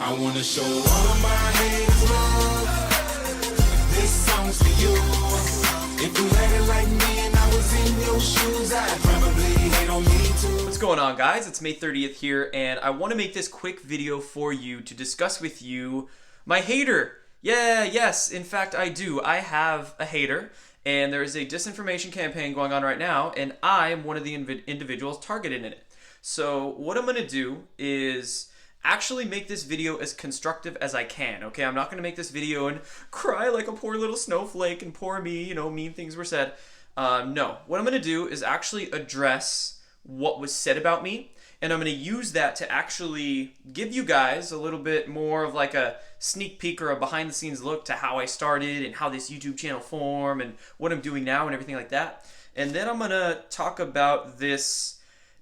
I wanna show all of my haters love. This song's for you. If you had it like me and I was in your shoes, I'd probably hate on me too. What's going on, guys? It's May 30th here, and I want to make this quick video for you to discuss with you my hater. Yes, in fact I do. I have a hater, and there is a disinformation campaign going on right now, and I'm one of the individuals targeted in it. So what I'm going to do is actually make this video as constructive as I can, okay? I'm not going to make this video and cry like a poor little snowflake and poor me, you know, mean things were said. No, what I'm going to do is actually address what was said about me, and I'm going to use that to actually give you guys a little bit more of like a sneak peek or a behind the scenes look to how I started and how this YouTube channel formed and what I'm doing now and everything like that. And then I'm going to talk about this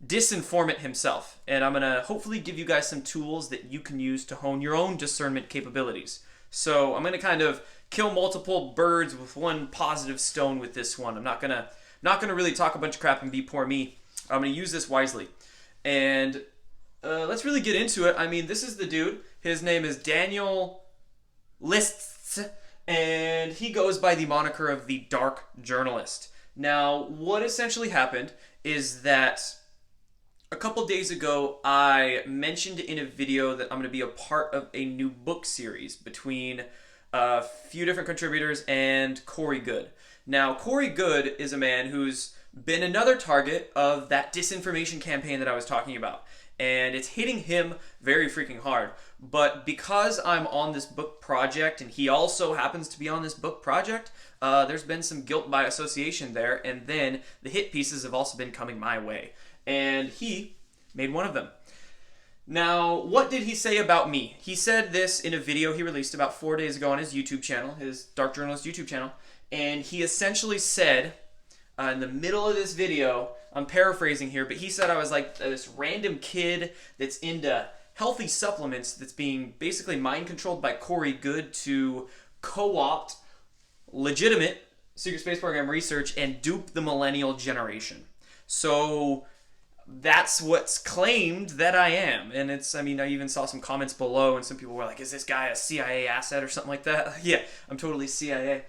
disinformant himself, and I'm going to hopefully give you guys some tools that you can use to hone your own discernment capabilities. So I'm going to kind of kill multiple birds with one positive stone with this one. I'm not going to really talk a bunch of crap and be poor me. I'm going to use this wisely. And let's really get into it. I mean, this is the dude. His name is Daniel Lists, and he goes by the moniker of the Dark Journalist. Now, what essentially happened is that a couple days ago, I mentioned in a video that I'm going to be a part of a new book series between a few different contributors and Corey Goode. Now, Corey Goode is a man who's been another target of that disinformation campaign that I was talking about. And it's hitting him very freaking hard. But because I'm on this book project and he also happens to be on this book project, there's been some guilt by association there. And then the hit pieces have also been coming my way. And he made one of them. Now, what did he say about me? He said this in a video he released about 4 days ago on his YouTube channel, his Dark Journalist YouTube channel. And he essentially said, in the middle of this video, I'm paraphrasing here, but he said I was like this random kid that's into healthy supplements that's being basically mind controlled by Corey Goode to co-opt legitimate secret space program research and dupe the millennial generation. So that's what's claimed that I am. And it's, I mean, I even saw some comments below and some people were like, is this guy a CIA asset or something like that? Yeah, I'm totally CIA.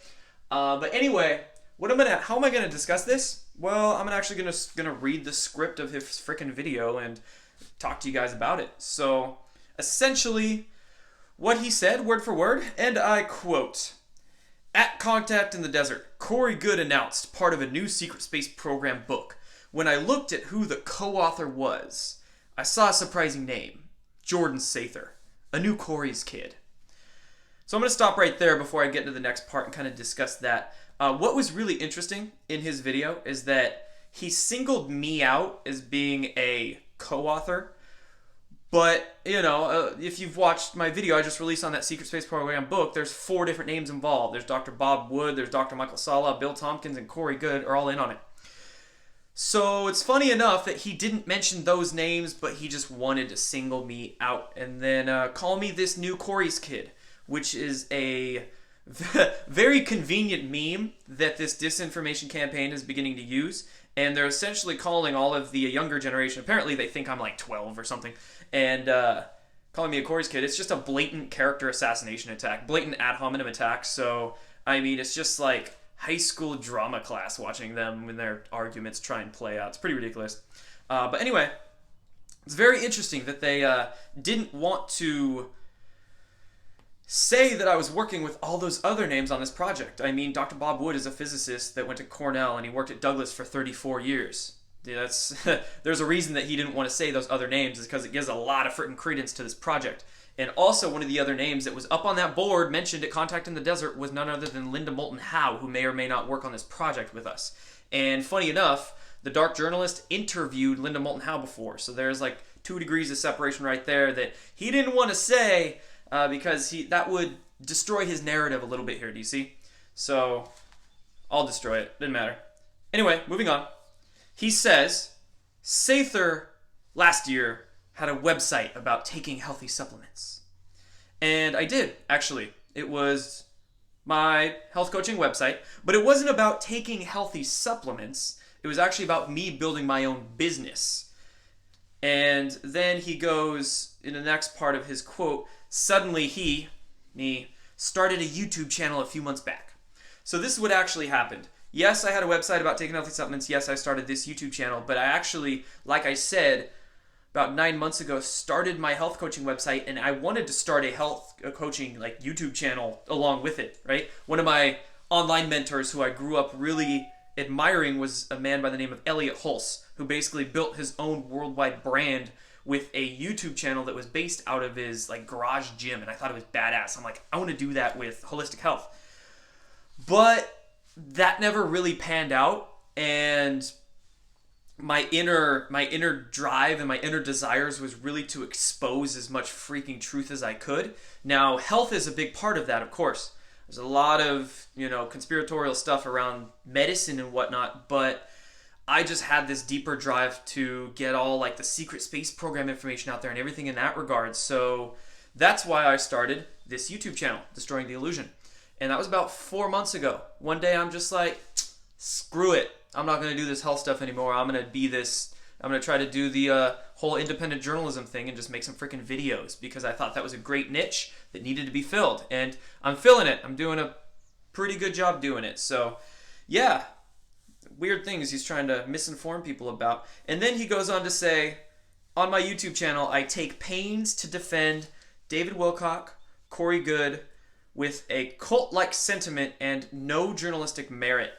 But anyway, how am I gonna discuss this? Well, I'm actually gonna read the script of his frickin' video and talk to you guys about it. So essentially, what he said, word for word, and I quote: "At Contact in the Desert, Corey Goode announced part of a new secret space program book. When I looked at who the co-author was, I saw a surprising name: Jordan Sather, a new Corey's kid." So I'm going to stop right there before I get into the next part and kind of discuss that. What was really interesting in his video is that he singled me out as being a co-author. But, you know, if you've watched my video I just released on that Secret Space Program book, there's 4 different names involved. There's Dr. Bob Wood, there's Dr. Michael Sala, Bill Tompkins, and Corey Goode are all in on it. So it's funny enough that he didn't mention those names, but he just wanted to single me out and then call me this new Corey's kid, which is a very convenient meme that this disinformation campaign is beginning to use. And they're essentially calling all of the younger generation, apparently they think I'm like 12 or something, and calling me a Corey's kid. It's just a blatant character assassination attack, blatant ad hominem attack. So, I mean, it's just like high school drama class watching them when their arguments try and play out. It's pretty ridiculous. But anyway, it's very interesting that they didn't want to say that I was working with all those other names on this project. I mean, Dr. Bob Wood is a physicist that went to Cornell and he worked at Douglas for 34 years. That's there's a reason that he didn't want to say those other names, is because it gives a lot of freaking credence to this project. And also, one of the other names that was up on that board mentioned at Contact in the Desert was none other than Linda Moulton Howe, who may or may not work on this project with us. And funny enough, the Dark Journalist interviewed Linda Moulton Howe before, so there's like 2 degrees of separation right there that he didn't want to say because that would destroy his narrative a little bit here, do you see? So, I'll destroy it, didn't matter. Anyway, moving on. He says, Sather last year had a website about taking healthy supplements. And I did, actually. It was my health coaching website, but it wasn't about taking healthy supplements. It was actually about me building my own business. And then he goes, in the next part of his quote, suddenly me, started a YouTube channel a few months back. So this is what actually happened. Yes, I had a website about taking healthy supplements. Yes, I started this YouTube channel, but I actually, like I said, about 9 months ago, started my health coaching website, and I wanted to start a health coaching like YouTube channel along with it, right? One of my online mentors who I grew up really admiring was a man by the name of Elliot Hulse, who basically built his own worldwide brand with a YouTube channel that was based out of his like garage gym, and I thought it was badass. I'm like, I want to do that with holistic health. But that never really panned out, and my inner drive and my inner desires was really to expose as much freaking truth as I could. Now, health is a big part of that, of course. There's a lot of, conspiratorial stuff around medicine and whatnot, but I just had this deeper drive to get all like the secret space program information out there and everything in that regard. So that's why I started this YouTube channel, Destroying the Illusion. And that was about 4 months ago. One day I'm just like, screw it. I'm not going to do this health stuff anymore. I'm going to try to do the whole independent journalism thing and just make some freaking videos, because I thought that was a great niche that needed to be filled. And I'm filling it. I'm doing a pretty good job doing it. So yeah, weird things he's trying to misinform people about. And then he goes on to say, on my YouTube channel, I take pains to defend David Wilcock, Corey Good, with a cult-like sentiment and no journalistic merit.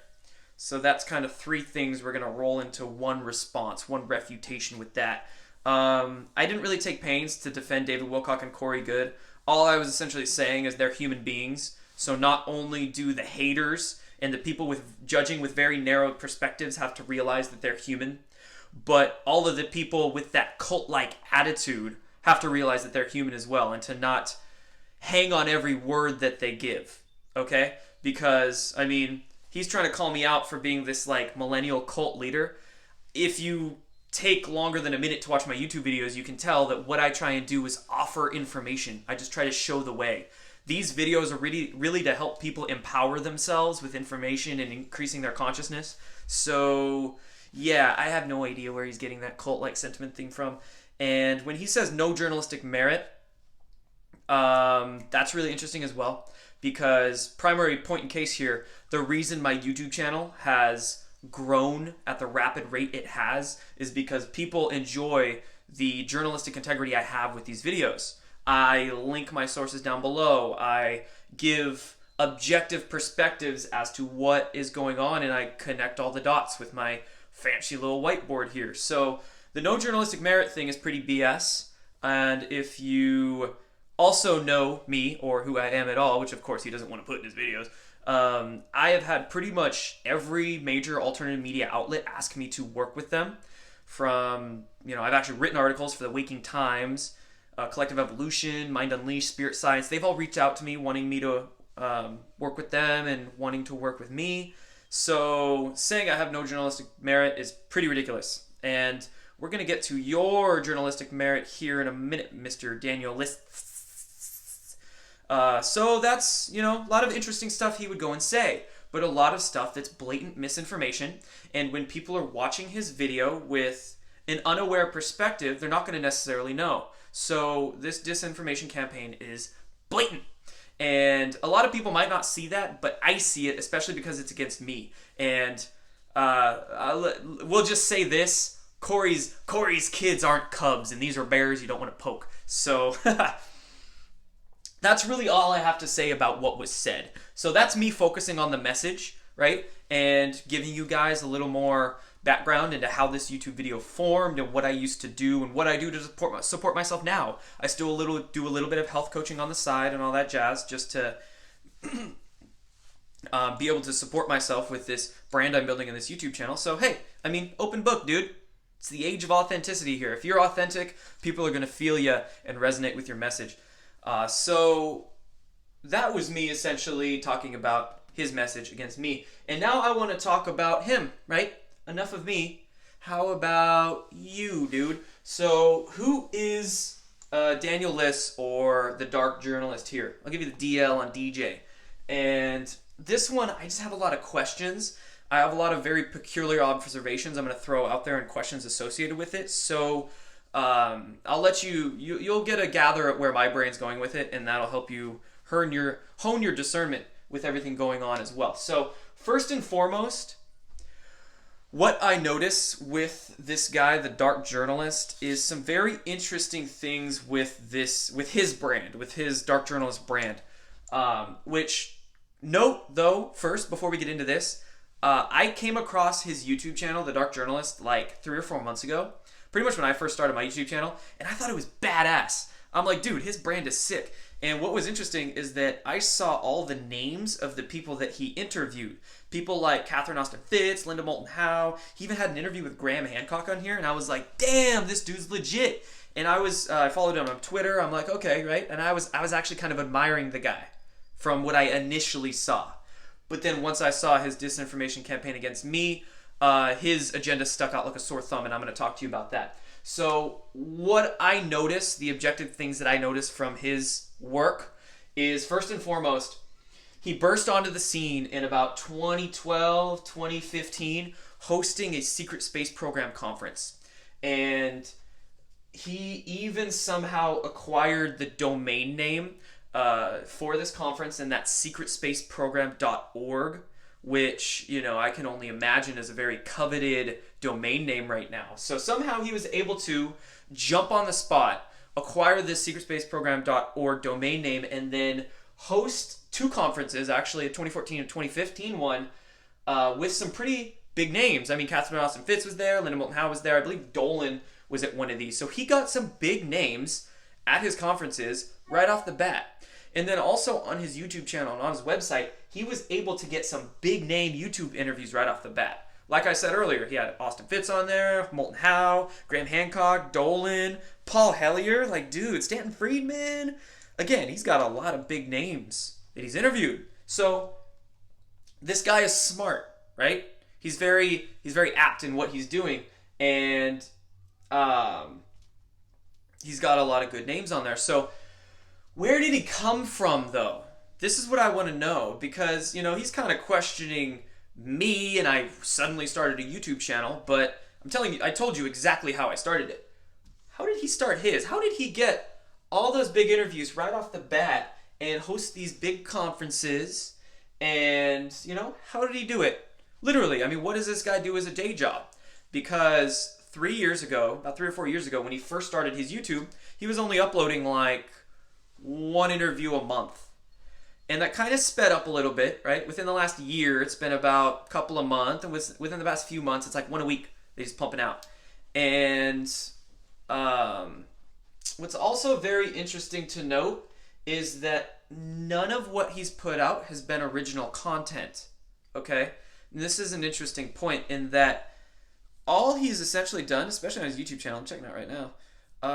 So that's kind of 3 things we're going to roll into one response, one refutation with that. I didn't really take pains to defend David Wilcock and Corey Good. All I was essentially saying is they're human beings. So not only do the haters and the people with judging with very narrow perspectives have to realize that they're human, but all of the people with that cult-like attitude have to realize that they're human as well, and to not hang on every word that they give, okay? Because, he's trying to call me out for being this like millennial cult leader. If you take longer than a minute to watch my YouTube videos, you can tell that what I try and do is offer information. I just try to show the way. These videos are really to help people empower themselves with information and increasing their consciousness. So yeah, I have no idea where he's getting that cult-like sentiment thing from. And when he says no journalistic merit, that's really interesting as well, because primary point in case here, the reason my YouTube channel has grown at the rapid rate it has is because people enjoy the journalistic integrity I have with these videos. I link my sources down below. I give objective perspectives as to what is going on, and I connect all the dots with my fancy little whiteboard here. So the no journalistic merit thing is pretty BS. And if you also know me, or who I am at all, which of course he doesn't want to put in his videos, I have had pretty much every major alternative media outlet ask me to work with them. From, I've actually written articles for the Waking Times, Collective Evolution, Mind Unleashed, Spirit Science. They've all reached out to me wanting me to work with them and wanting to work with me. So saying I have no journalistic merit is pretty ridiculous. And we're going to get to your journalistic merit here in a minute, Mr. Daniel List. So that's, a lot of interesting stuff he would go and say, but a lot of stuff that's blatant misinformation. And when people are watching his video with an unaware perspective, they're not going to necessarily know. So this disinformation campaign is blatant. And a lot of people might not see that, but I see it, especially because it's against me. And we'll just say this: Corey's kids aren't cubs, and these are bears you don't want to poke. So that's really all I have to say about what was said. So that's me focusing on the message, right? And giving you guys a little more background into how this YouTube video formed and what I used to do and what I do to support myself now. I still do a little bit of health coaching on the side and all that jazz, just to be able to support myself with this brand I'm building in this YouTube channel. So hey, open book, dude. It's the age of authenticity here. If you're authentic, people are going to feel you and resonate with your message. So that was me essentially talking about his message against me. And now I want to talk about him, right? Enough of me. How about you, dude? So who is Daniel Liss, or the dark journalist here? I'll give you the DL on DJ. And this one, I just have a lot of questions. I have a lot of very peculiar observations I'm going to throw out there and questions associated with it. So I'll let you'll get a gather at where my brain's going with it, and that'll help you hone your discernment with everything going on as well. So first and foremost, what I notice with this guy, the dark journalist, is some very interesting things with his brand, with his dark journalist brand. Which, note though, first before we get into this, I came across his YouTube channel, the dark journalist, like 3 or 4 months ago. Pretty much when I first started my YouTube channel, and I thought it was badass. I'm like, dude, his brand is sick. And what was interesting is that I saw all the names of the people that he interviewed. People like Catherine Austin Fitts, Linda Moulton Howe. He even had an interview with Graham Hancock on here, and I was like, damn, this dude's legit. And I followed him on Twitter. I'm like, okay, right? And I was actually kind of admiring the guy from what I initially saw. But then once I saw his disinformation campaign against me, his agenda stuck out like a sore thumb, and I'm going to talk to you about that. So what I noticed, the objective things that I noticed from his work is, first and foremost, he burst onto the scene in about 2012, 2015, hosting a secret space program conference. And he even somehow acquired the domain name for this conference, and that's secretspaceprogram.org, which, I can only imagine is a very coveted domain name right now. So somehow he was able to jump on the spot, acquire this secretspaceprogram.org domain name, and then host 2 conferences, actually a 2014 and 2015 one, with some pretty big names. I mean, Catherine Austin Fitts was there, Linda Moulton Howe was there, I believe Dolan was at one of these. So he got some big names at his conferences right off the bat. And then also on his YouTube channel and on his website, he was able to get some big name YouTube interviews right off the bat. Like I said earlier, he had Austin Fitts on there, Moulton Howe, Graham Hancock, Dolan, Paul Hellyer, like, dude, Stanton Friedman. Again, he's got a lot of big names that he's interviewed. So this guy is smart, right? He's very apt in what he's doing, and he's got a lot of good names on there. So where did he come from, though? This is what I want to know, because, he's kind of questioning me, and I suddenly started a YouTube channel, but I'm telling you, I told you exactly how I started it. How did he start his? How did he get all those big interviews right off the bat and host these big conferences? And, how did he do it? Literally, I mean, what does this guy do as a day job? Because about 3 or 4 years ago, when he first started his YouTube, he was only uploading like 1 interview a month. And that kind of sped up a little bit, right? Within the last year, it's been about a couple a month. And within the past few months, it's like 1 a week that he's pumping out. And what's also very interesting to note is that none of what he's put out has been original content, okay? And this is an interesting point in that all he's essentially done, especially on his YouTube channel, I'm checking it out right now,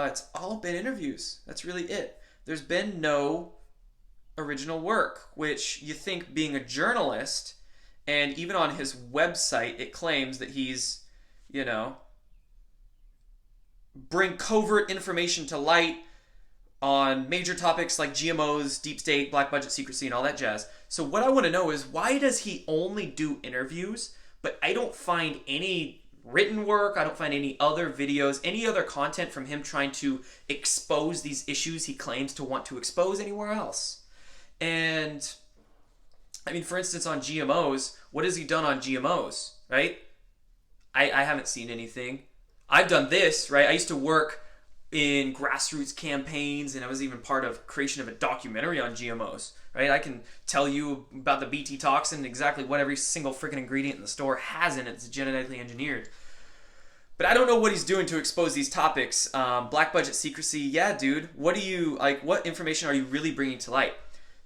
it's all been interviews. That's really it. There's been no original work, which you think, being a journalist, and even on his website, it claims that he's, bring covert information to light on major topics like GMOs, deep state, black budget secrecy, and all that jazz. So what I want to know is, why does he only do interviews, but I don't find any written work, I don't find any other videos, any other content from him trying to expose these issues he claims to want to expose anywhere else? And, I mean, for instance, on GMOs, what has he done on GMOs, right? I haven't seen anything. I've done this, right? I used to work in grassroots campaigns, and I was even part of creation of a documentary on GMOs, right? I can tell you about the BT toxin, exactly what every single freaking ingredient in the store has in it. It's genetically engineered. But I don't know what he's doing to expose these topics. Black budget secrecy, yeah, dude. What information are you really bringing to light?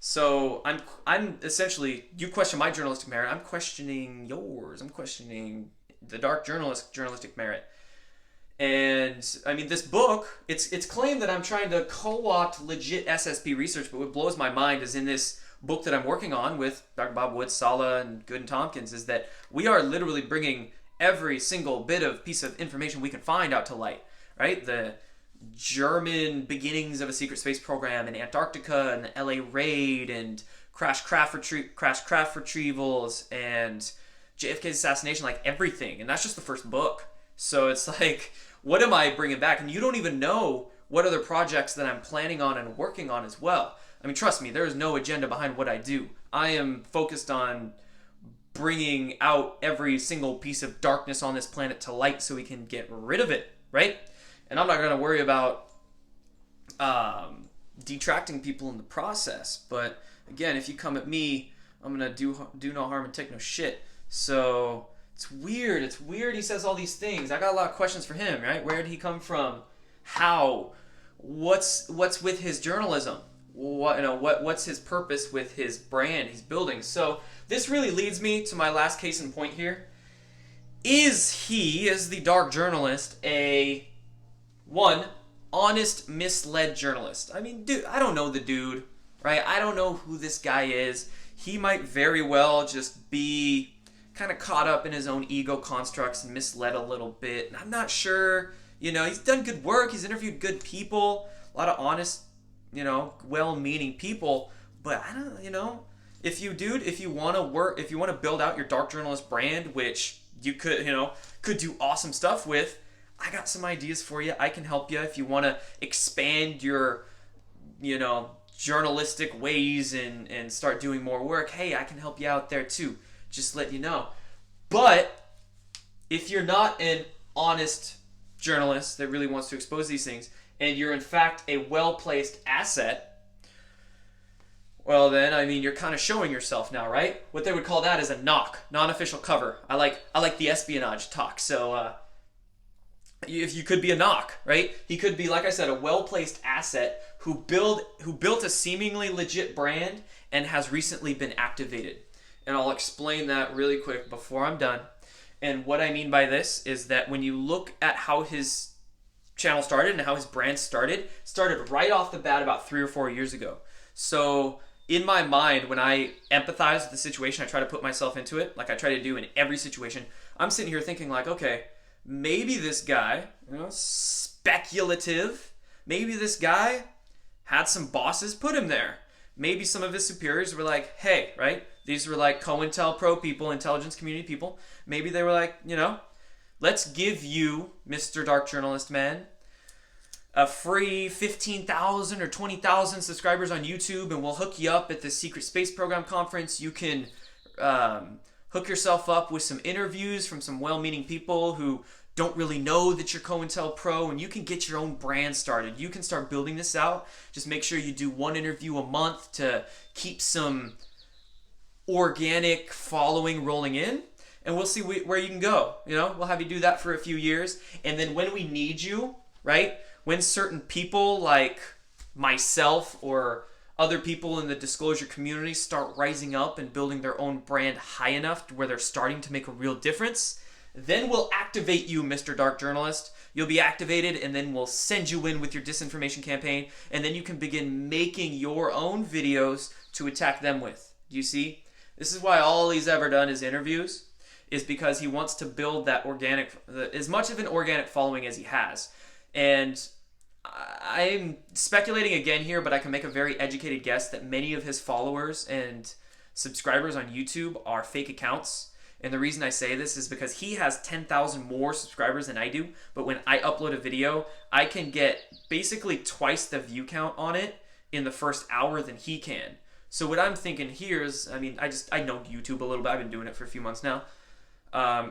So I'm essentially, you question my journalistic merit, I'm questioning yours. I'm questioning the dark journalistic merit. And, I mean, this book, it's claimed that I'm trying to co-opt legit SSP research, but what blows my mind is, in this book that I'm working on with Dr. Bob Woods, Sala, and Good and Tompkins, is that we are literally bringing every single bit of piece of information we can find out to light, right? The German beginnings of a secret space program in Antarctica, and the LA raid, and crash craft retrievals, and JFK's assassination, like everything. And that's just the first book. So it's like, what am I bringing back? And you don't even know what other projects that I'm planning on and working on as well. I mean, trust me, there is no agenda behind what I do. I am focused on bringing out every single piece of darkness on this planet to light so we can get rid of it, right? And I'm not going to worry about detracting people in the process. But again, if you come at me, I'm going to do no harm and take no shit. So it's weird. It's weird he says all these things. I got a lot of questions for him, right? Where did he come from? How? What's with his journalism? What's his purpose with his brand he's building? So this really leads me to my last case in point here. Is the dark journalist, a honest, misled journalist? I mean, dude, I don't know the dude, right? I don't know who this guy is. He might very well just be kind of caught up in his own ego constructs and misled a little bit. And I'm not sure. He's done good work. He's interviewed good people, a lot of honest, well-meaning people. But I don't, if you want to build out your dark journalist brand, which you could do awesome stuff with, I got some ideas for you. I can help you if you want to expand your, journalistic ways and start doing more work. Hey, I can help you out there too. Just let you know. But if you're not an honest journalist that really wants to expose these things, and you're in fact a well-placed asset, well then, I mean, you're kind of showing yourself now, right? What they would call that is a knock, non-official cover. I like the espionage talk. So if you could be a knock, right? He could be, like I said, a well-placed asset who built a seemingly legit brand and has recently been activated. And I'll explain that really quick before I'm done. And what I mean by this is that when you look at how his channel started and how his brand started right off the bat about 3 or 4 years ago. So in my mind, when I empathize with the situation, I try to put myself into it, like I try to do in every situation. I'm sitting here thinking like, okay, maybe this guy, speculative, maybe this guy had some bosses put him there. Maybe some of his superiors were like, hey, right? These were like COINTELPRO people, intelligence community people. Maybe they were like, let's give you, Mr. Dark Journalist Man, a free 15,000 or 20,000 subscribers on YouTube, and we'll hook you up at the Secret Space Program Conference. You can hook yourself up with some interviews from some well-meaning people who don't really know that you're COINTELPRO, and you can get your own brand started. You can start building this out. Just make sure you do one interview a month to keep some organic following rolling in, and we'll see where you can go. We'll have you do that for a few years, and then when we need you, right? When certain people like myself or other people in the disclosure community start rising up and building their own brand high enough to where they're starting to make a real difference, then we'll activate you, Mr. Dark Journalist. You'll be activated, and then we'll send you in with your disinformation campaign, and then you can begin making your own videos to attack them with. Do you see? This is why all he's ever done is interviews, is because he wants to build that as much of an organic following as he has. And I'm speculating again here, but I can make a very educated guess that many of his followers and subscribers on YouTube are fake accounts. And the reason I say this is because he has 10,000 more subscribers than I do, but when I upload a video, I can get basically twice the view count on it in the first hour than he can. So what I'm thinking here is, I mean, I know YouTube a little bit. I've been doing it for a few months now.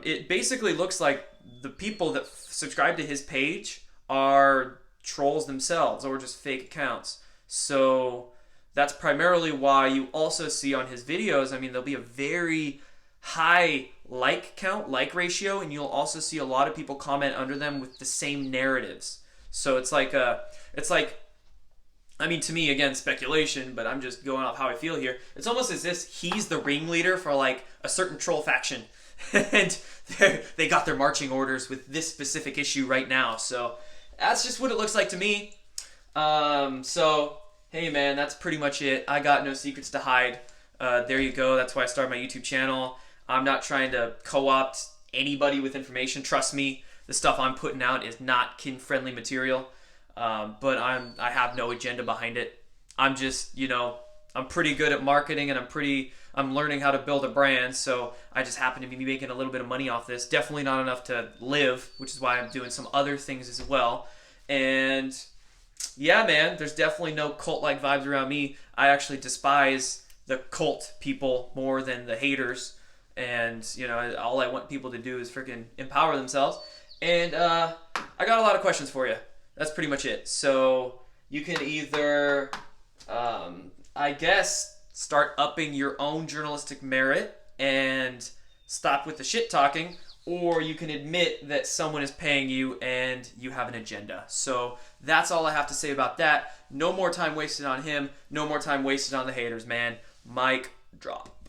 It basically looks like the people that subscribe to his page are trolls themselves or just fake accounts. So that's primarily why you also see on his videos, I mean, there'll be a very high like ratio, and you'll also see a lot of people comment under them with the same narratives. So it's like, I mean, to me, again, speculation, but I'm just going off how I feel here. It's almost as if he's the ringleader for like a certain troll faction, and they got their marching orders with this specific issue right now. So that's just what it looks like to me. So hey man, that's pretty much it. I got no secrets to hide. There you go. That's why I started my YouTube channel. I'm not trying to co-opt anybody with information. Trust me, the stuff I'm putting out is not kid-friendly material. But I have no agenda behind it. I'm just, I'm pretty good at marketing, and I'm learning how to build a brand. So I just happen to be making a little bit of money off this. Definitely not enough to live, which is why I'm doing some other things as well. And yeah, man, there's definitely no cult-like vibes around me. I actually despise the cult people more than the haters. And, you know, all I want people to do is freaking empower themselves. And I got a lot of questions for you. That's pretty much it. So you can either, I guess, start upping your own journalistic merit and stop with the shit talking, or you can admit that someone is paying you and you have an agenda. So that's all I have to say about that. No more time wasted on him. No more time wasted on the haters, man. Mic drop.